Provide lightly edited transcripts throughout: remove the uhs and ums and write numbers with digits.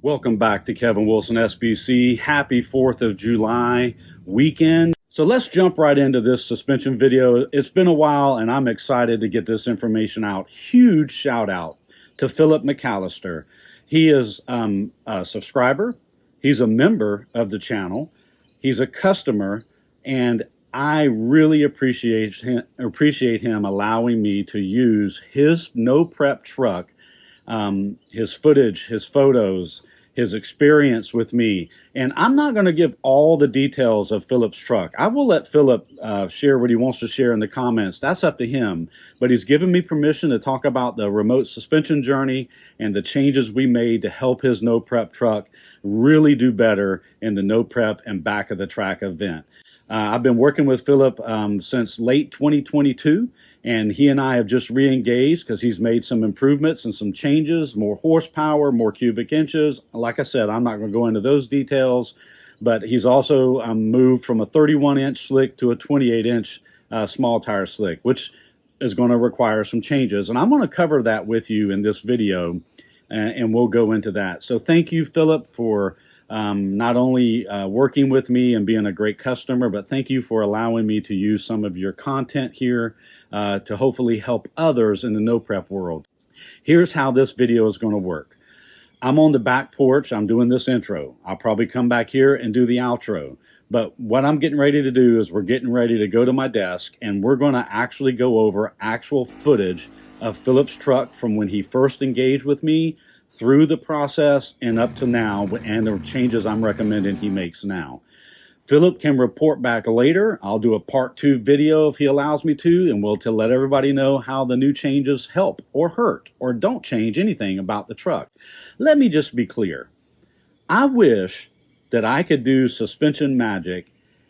Welcome back to Kevin Wilson SBC. Happy 4th of July weekend. So let's jump right into this suspension video. It's been a while and I'm excited to get this information out. Huge shout out to Philip McAllister. He is a subscriber. He's a member of the channel. He's a customer, and I really appreciate him allowing me to use his no prep truck, his footage, his photos, his experience with me. And I'm not going to give all the details of Philip's truck. I will let Philip share what he wants to share in the comments. That's up to him. But he's given me permission to talk about the remote suspension journey and the changes we made to help his no prep truck really do better in the no prep and back of the track event. I've been working with Philip since late 2022. And he and I have just re-engaged because he's made some improvements and some changes, more horsepower, more cubic inches. Like I said, I'm not going to go into those details, but he's also moved from a 31-inch slick to a 28-inch small tire slick, which is going to require some changes. And I'm going to cover that with you in this video, and we'll go into that. So thank you, Philip, for not only working with me and being a great customer, but thank you for allowing me to use some of your content here to hopefully help others in the no prep world. Here's how this video is going to work. I'm on the back porch. I'm doing this intro. I'll probably come back here and do the outro. But what I'm getting ready to do is we're getting ready to go to my desk, and we're going to actually go over actual footage of Philip's truck from when he first engaged with me through the process and up to now, and the changes I'm recommending he makes now. Philip can report back later. I'll do a part 2 video if he allows me to, and we'll let everybody know how the new changes help or hurt or don't change anything about the truck. Let me just be clear. I wish that I could do suspension magic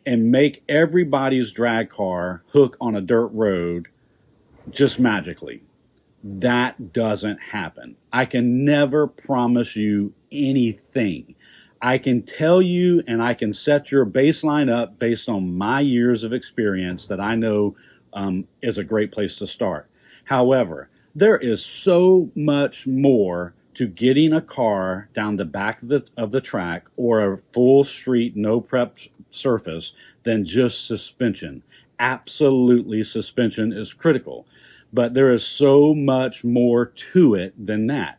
and make everybody's drag car hook on a dirt road just magically. That doesn't happen. I can never promise you anything. I can tell you, and I can set your baseline up based on my years of experience that I know is a great place to start. However, there is so much more to getting a car down the back of the track or a full street no prep surface than just suspension. Absolutely, suspension is critical, but there is so much more to it than that.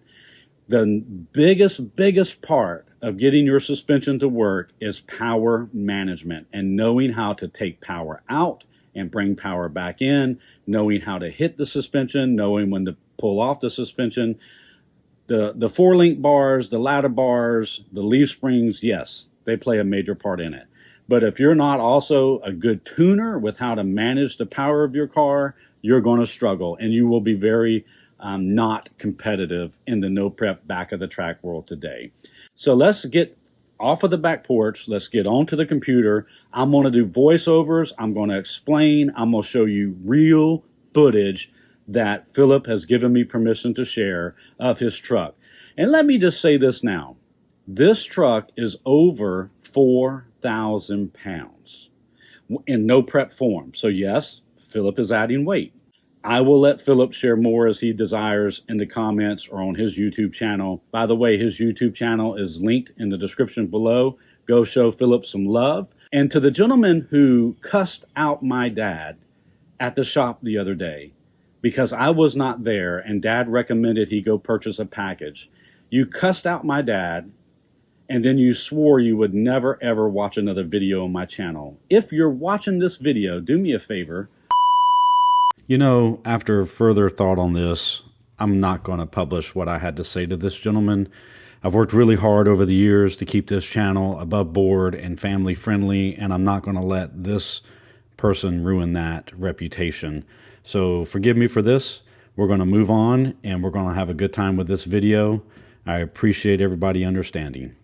The biggest part of getting your suspension to work is power management and knowing how to take power out and bring power back in, knowing how to hit the suspension, knowing when to pull off the suspension. The 4-link bars, the ladder bars, the leaf springs, yes, they play a major part in it. But if you're not also a good tuner with how to manage the power of your car, you're going to struggle, and you will be very not competitive in the no prep back of the track world today. So let's get off of the back porch. Let's get onto the computer. I'm going to do voiceovers. I'm going to explain. I'm going to show you real footage that Philip has given me permission to share of his truck. And let me just say this now. This truck is over 4,000 pounds in no prep form. So yes, Philip is adding weight. I will let Philip share more as he desires in the comments or on his YouTube channel. By the way, his YouTube channel is linked in the description below. Go show Philip some love. And to the gentleman who cussed out my dad at the shop the other day because I was not there and Dad recommended he go purchase a package. You cussed out my dad, and then you swore you would never ever watch another video on my channel. If you're watching this video, do me a favor. You know, after further thought on this, I'm not going to publish what I had to say to this gentleman. I've worked really hard over the years to keep this channel above board and family friendly, and I'm not going to let this person ruin that reputation. So forgive me for this. We're going to move on, and we're going to have a good time with this video. I appreciate everybody understanding.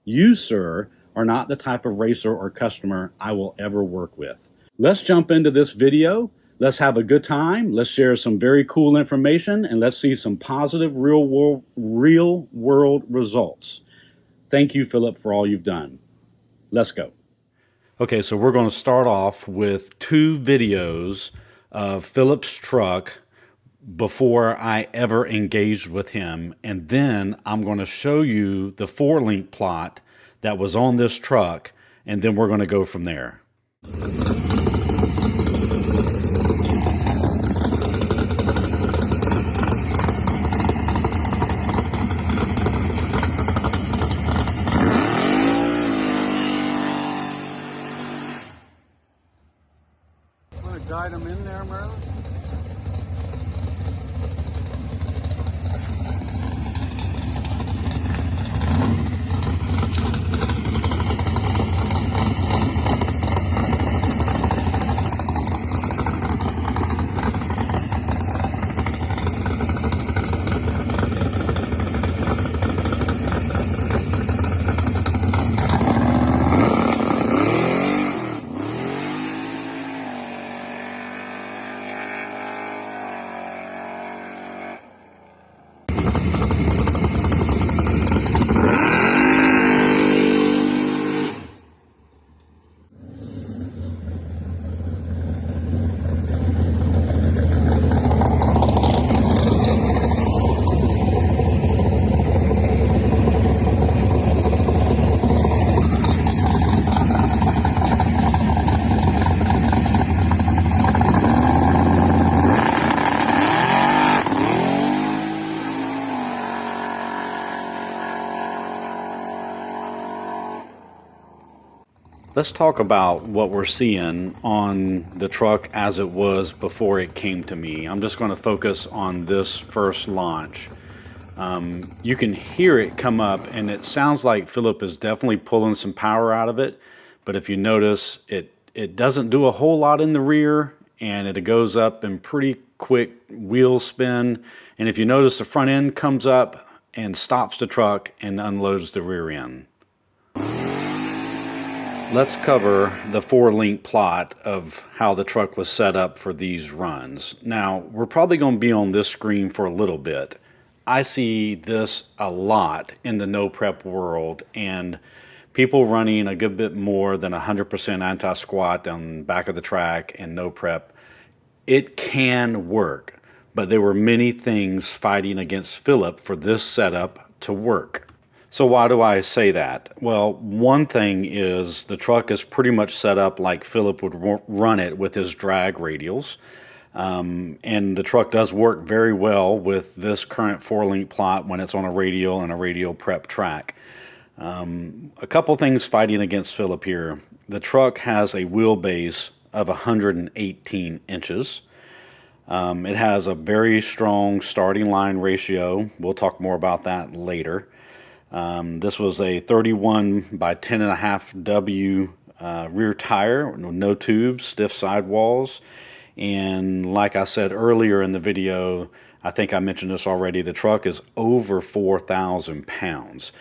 You, sir, are not the type of racer or customer I will ever work with. Let's jump into this video. Let's have a good time. Let's share some very cool information, and let's see some positive real world results. Thank you, Philip, for all you've done. Let's go. Okay, so we're going to start off with 2 videos of Philip's truck before I ever engaged with him. And then I'm going to show you the 4-link plot that was on this truck, and then we're going to go from there. Want to guide them in there, Merlin? Let's talk about what we're seeing on the truck as it was before it came to me. I'm just going to focus on this first launch. You can hear it come up, and it sounds like Philip is definitely pulling some power out of it. But if you notice, it doesn't do a whole lot in the rear, and it goes up in pretty quick wheel spin. And if you notice, the front end comes up and stops the truck and unloads the rear end. Let's cover the 4-link plot of how the truck was set up for these runs. Now, we're probably going to be on this screen for a little bit. I see this a lot in the no prep world, and people running a good bit more than 100% anti-squat on the back of the track and no prep. It can work, but there were many things fighting against Philip for this setup to work. So why do I say that? Well, one thing is the truck is pretty much set up like Philip would run it with his drag radials. And the truck does work very well with this current 4-link plot when it's on a radial and a radial prep track. A couple things fighting against Philip here. The truck has a wheelbase of 118 inches. It has a very strong starting line ratio. We'll talk more about that later. This was a 31 by 10.5 W rear tire, no tubes, stiff sidewalls. And like I said earlier in the video, I think I mentioned this already, the truck is over 4,000 pounds.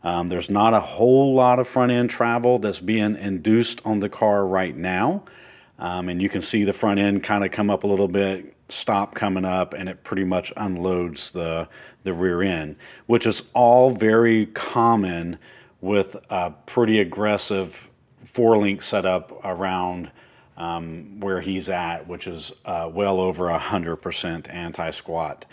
There's not a whole lot of front end travel that's being induced on the car right now. And you can see the front end kind of come up a little bit, stop coming up, and it pretty much unloads the rear end, which is all very common with a pretty aggressive 4-link setup around where he's at, which is well over 100% anti-squat.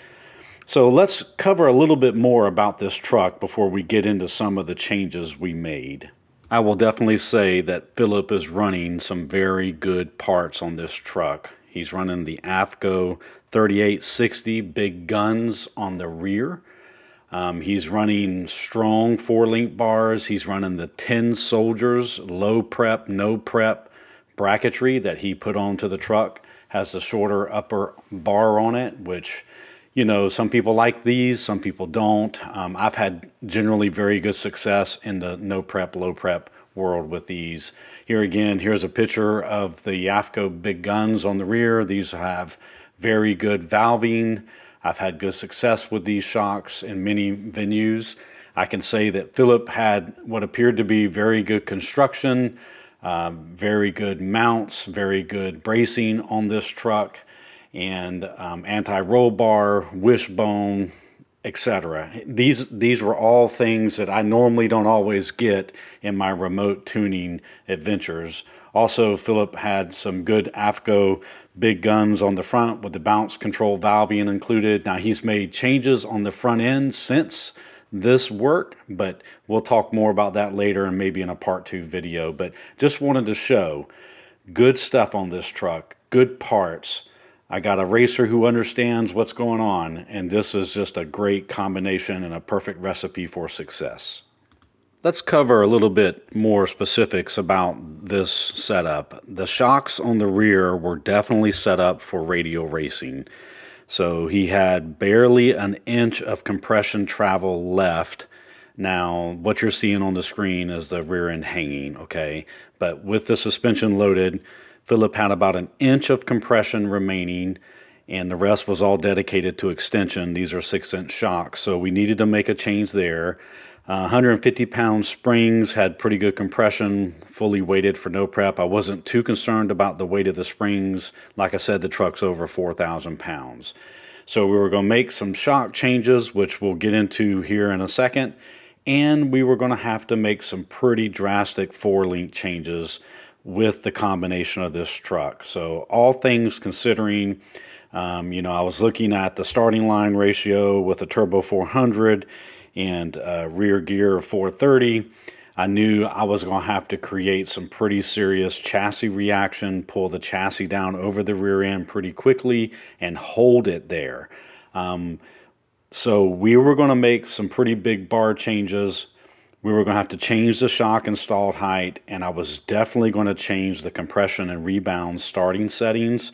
So let's cover a little bit more about this truck before we get into some of the changes we made. I will definitely say that Philip is running some very good parts on this truck. He's running the AFCO 3860 big guns on the rear. He's running strong 4-link bars. He's running the 10 soldiers low prep, no prep bracketry that he put onto the truck. Has the shorter upper bar on it, which, you know, some people like these, some people don't. I've had generally very good success in the no prep, low prep world with these. Here again, here's a picture of the AFCO big guns on the rear. These have very good valving. I've had good success with these shocks in many venues. I can say that Philip had what appeared to be very good construction, very good mounts, very good bracing on this truck, and anti-roll bar, wishbone, etc. These were all things that I normally don't always get in my remote tuning adventures. Also, Philip had some good AFCO big guns on the front with the bounce control valve being included. Now he's made changes on the front end since this work, but we'll talk more about that later and maybe in a part 2 video. But just wanted to show good stuff on this truck, good parts. I got a racer who understands what's going on, and this is just a great combination and a perfect recipe for success. Let's cover a little bit more specifics about this setup. The shocks on the rear were definitely set up for radial racing. So he had barely an inch of compression travel left. Now, what you're seeing on the screen is the rear end hanging, okay? But with the suspension loaded, Philip had about an inch of compression remaining, and the rest was all dedicated to extension. These are 6-inch shocks, so we needed to make a change there. 150-pound springs had pretty good compression, fully weighted for no prep. I wasn't too concerned about the weight of the springs. Like I said, the truck's over 4,000 pounds. So we were going to make some shock changes, which we'll get into here in a second. And we were going to have to make some pretty drastic 4-link changes with the combination of this truck. So all things considering, I was looking at the starting line ratio with a turbo 400 and rear gear of 430. I knew I was going to have to create some pretty serious chassis reaction, pull the chassis down over the rear end pretty quickly and hold it there. So we were going to make some pretty big bar changes. We were going to have to change the shock installed height, and I was definitely going to change the compression and rebound starting settings.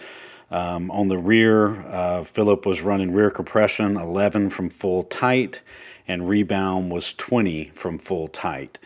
On the rear, Philip was running rear compression 11 from full tight, and rebound was 20 from full tight.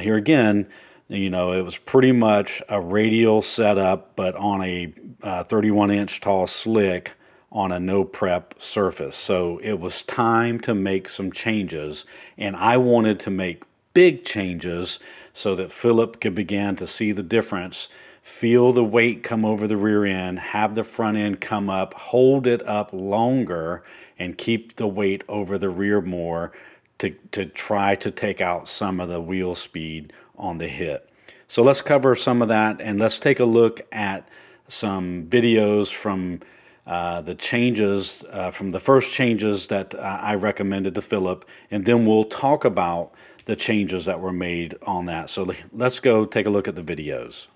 Here again, it was pretty much a radial setup, but on a 31-inch tall slick on a no prep surface. So it was time to make some changes, and I wanted to make big changes so that Philip could begin to see the difference, feel the weight come over the rear end, have the front end come up, hold it up longer, and keep the weight over the rear more to try to take out some of the wheel speed on the hit. So let's cover some of that, and let's take a look at some videos from the changes, from the first changes that I recommended to Philip, and then we'll talk about the changes that were made on that. So let's go take a look at the videos.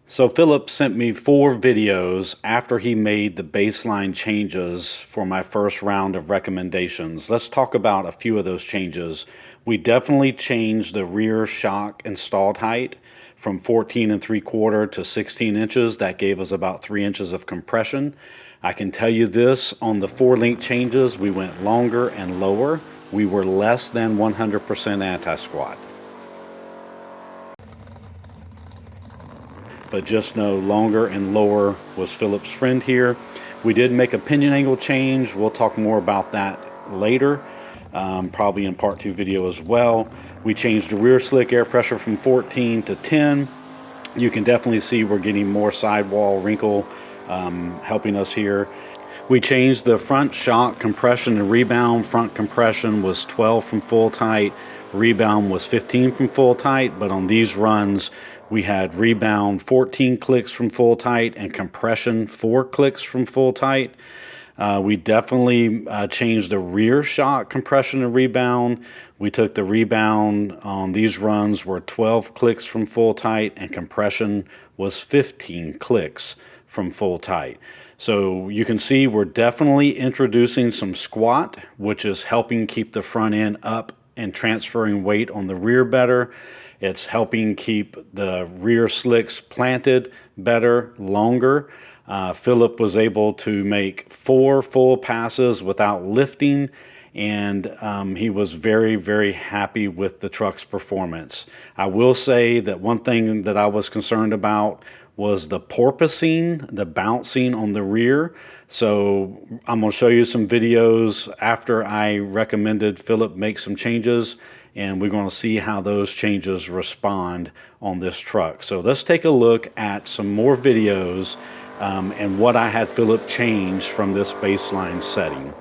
So Philip sent me 4 videos after he made the baseline changes for my first round of recommendations. Let's talk about a few of those changes. We definitely changed the rear shock installed height from 14 3/4 to 16 inches. That gave us about 3 inches of compression. I can tell you this, on the 4-link changes, we went longer and lower. We were less than 100% anti-squat. But just know longer and lower was Philip's friend here. We did make a pinion angle change. We'll talk more about that later, probably in part 2 video as well. We changed the rear slick air pressure from 14 to 10. You can definitely see we're getting more sidewall wrinkle helping us here. We changed the front shock compression and rebound. Front compression was 12 from full tight. Rebound was 15 from full tight, but on these runs, we had rebound 14 clicks from full tight and compression 4 clicks from full tight. We definitely changed the rear shock compression and rebound. We took the rebound on these runs were 12 clicks from full tight, and compression was 15 clicks from full tight. So you can see we're definitely introducing some squat, which is helping keep the front end up and transferring weight on the rear better. It's helping keep the rear slicks planted better, longer. Philip was able to make 4 full passes without lifting, and he was very, very happy with the truck's performance. I will say that one thing that I was concerned about was the porpoising, the bouncing on the rear. So I'm going to show you some videos after I recommended Philip make some changes, and we're going to see how those changes respond on this truck. So let's take a look at some more videos and what I had Philip change from this baseline setting.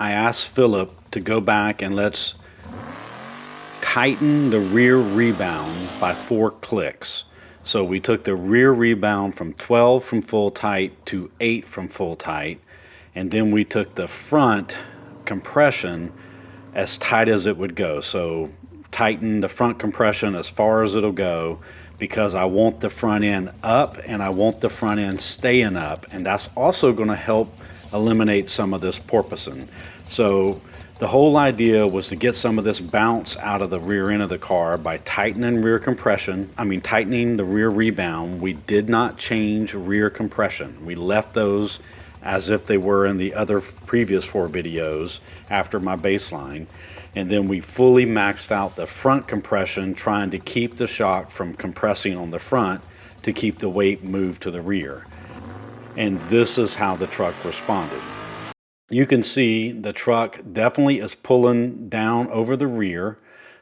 I asked Philip to go back and let's tighten the rear rebound by 4 clicks. So we took the rear rebound from 12 from full tight to 8 from full tight, and then we took the front compression as tight as it would go. So tighten the front compression as far as it'll go, because I want the front end up and I want the front end staying up, and that's also going to help eliminate some of this porpoising. So the whole idea was to get some of this bounce out of the rear end of the car by tightening tightening the rear rebound. We did not change rear compression. We left those as if they were in the other previous 4 videos after my baseline. And then we fully maxed out the front compression, trying to keep the shock from compressing on the front to keep the weight moved to the rear. And this is how the truck responded. You can see the truck definitely is pulling down over the rear.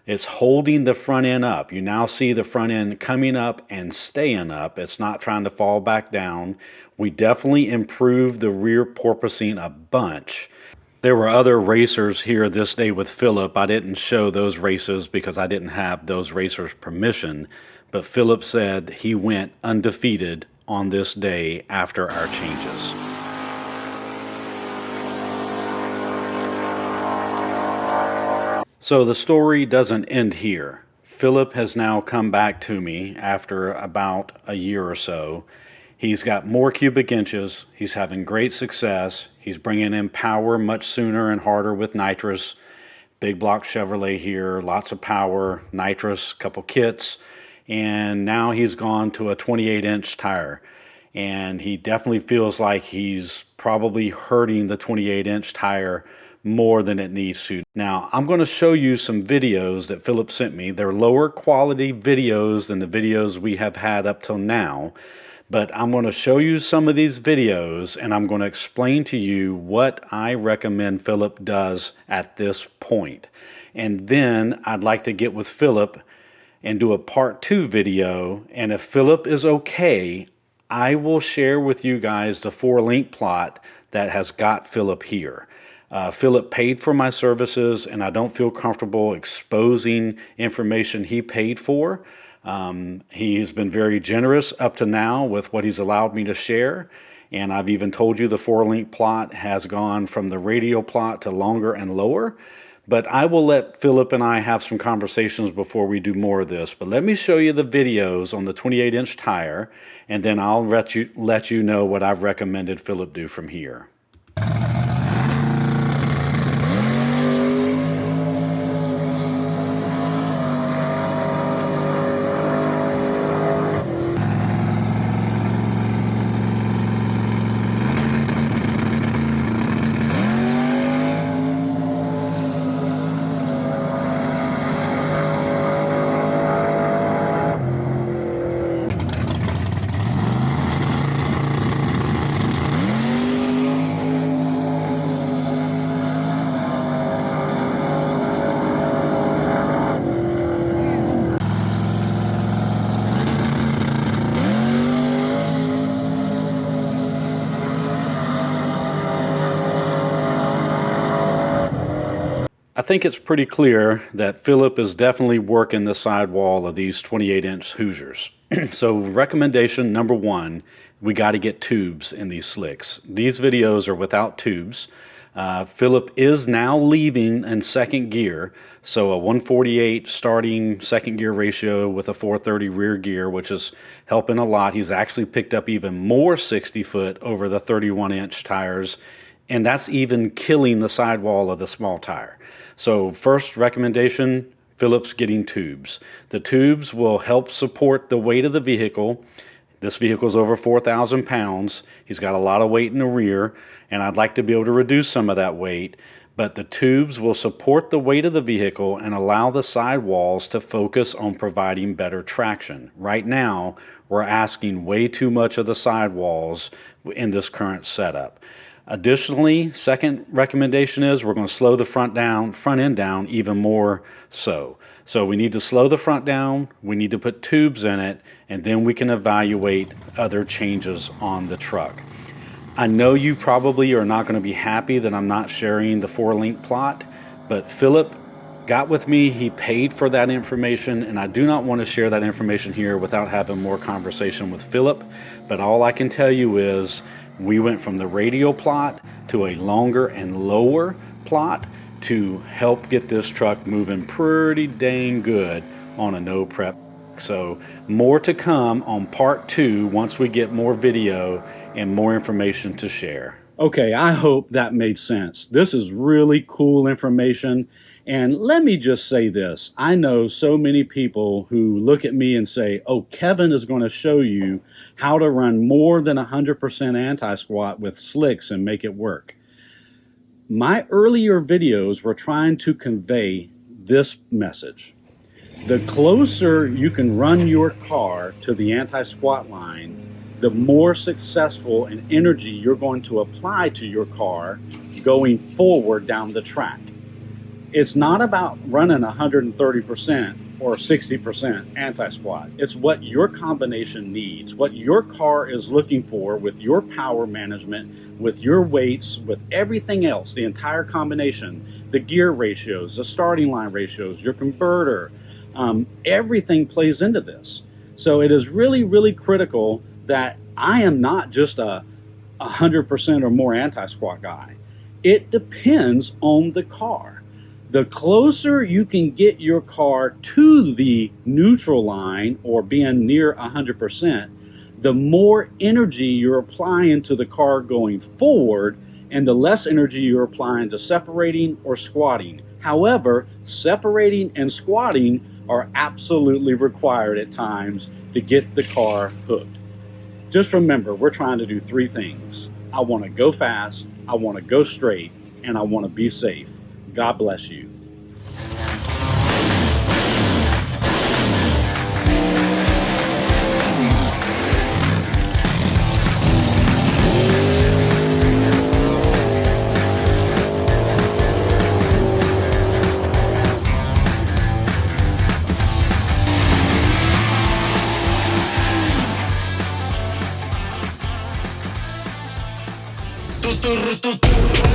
It's holding the front end up. You now see the front end coming up and staying up. It's not trying to fall back down. We definitely improved the rear porpoising a bunch. There were other racers here this day with Philip. I didn't show those races because I didn't have those racers' permission, but Philip said he went undefeated on this day after our changes. So the story doesn't end here. Philip has now come back to me after about a year or so. He's got more cubic inches. He's having great success. He's bringing in power much sooner and harder with nitrous. Big block Chevrolet here, lots of power, nitrous, couple kits. And now he's gone to a 28-inch tire. And he definitely feels like he's probably hurting the 28-inch tire more than it needs to. Now, I'm going to show you some videos that Philip sent me. They're lower quality videos than the videos we have had up till now, but I'm going to show you some of these videos and I'm going to explain to you what I recommend Philip does at this point. And then I'd like to get with Philip and do a part 2 video, and if Philip is okay, I will share with you guys the 4-link plot that has got Philip here. Philip paid for my services, and I don't feel comfortable exposing information he paid for. He's been very generous up to now with what he's allowed me to share, and I've even told you the 4-link plot has gone from the radial plot to longer and lower. But I will let Philip and I have some conversations before we do more of this. But let me show you the videos on the 28-inch tire, and then I'll let you know what I've recommended Philip do from here. think it's pretty clear that Philip is definitely working the sidewall of these 28-inch Hoosiers. So recommendation number one, we got to get tubes in these slicks. These videos are without tubes. Philip is now leaving in second gear, so a 148 starting second gear ratio with a 430 rear gear, which is helping a lot. He's actually picked up even more 60 foot over the 31-inch tires, and that's even killing the sidewall of the small tire. So first recommendation, Philip's getting tubes. The tubes will help support the weight of the vehicle. This vehicle is over 4,000 pounds. He's got a lot of weight in the rear, and I'd like to be able to reduce some of that weight, but the tubes will support the weight of the vehicle and allow the sidewalls to focus on providing better traction. Right now, we're asking way too much of the sidewalls in this current setup. Additionally, second recommendation is we're going to slow the front end down even more so. So we need to slow the front down, we need to put tubes in it, and then we can evaluate other changes on the truck. I know you probably are not going to be happy that I'm not sharing the 4-link plot, but Philip got with me, he paid for that information, and I do not want to share that information here without having more conversation with Philip. But all I can tell you is we went from the radial plot to a longer and lower plot to help get this truck moving pretty dang good on a no prep. So more to come on part 2 once we get more video and more information to share. Okay, I hope that made sense. This is really cool information. And let me just say this. I know so many people who look at me and say, oh, Kevin is going to show you how to run more than 100% anti-squat with slicks and make it work. My earlier videos were trying to convey this message. The closer you can run your car to the anti-squat line, the more successful and energy you're going to apply to your car going forward down the track. It's not about running 130% or 60% anti-squat. It's what your combination needs, what your car is looking for with your power management, with your weights, with everything else, the entire combination, the gear ratios, the starting line ratios, your converter, everything plays into this. So it is really, really critical that I am not just a 100% or more anti-squat guy. It depends on the car. The closer you can get your car to the neutral line or being near 100%, the more energy you're applying to the car going forward and the less energy you're applying to separating or squatting. However, separating and squatting are absolutely required at times to get the car hooked. Just remember, we're trying to do 3 things. I want to go fast, I want to go straight, and I want to be safe. God bless you. Tu, tu, tu, tu.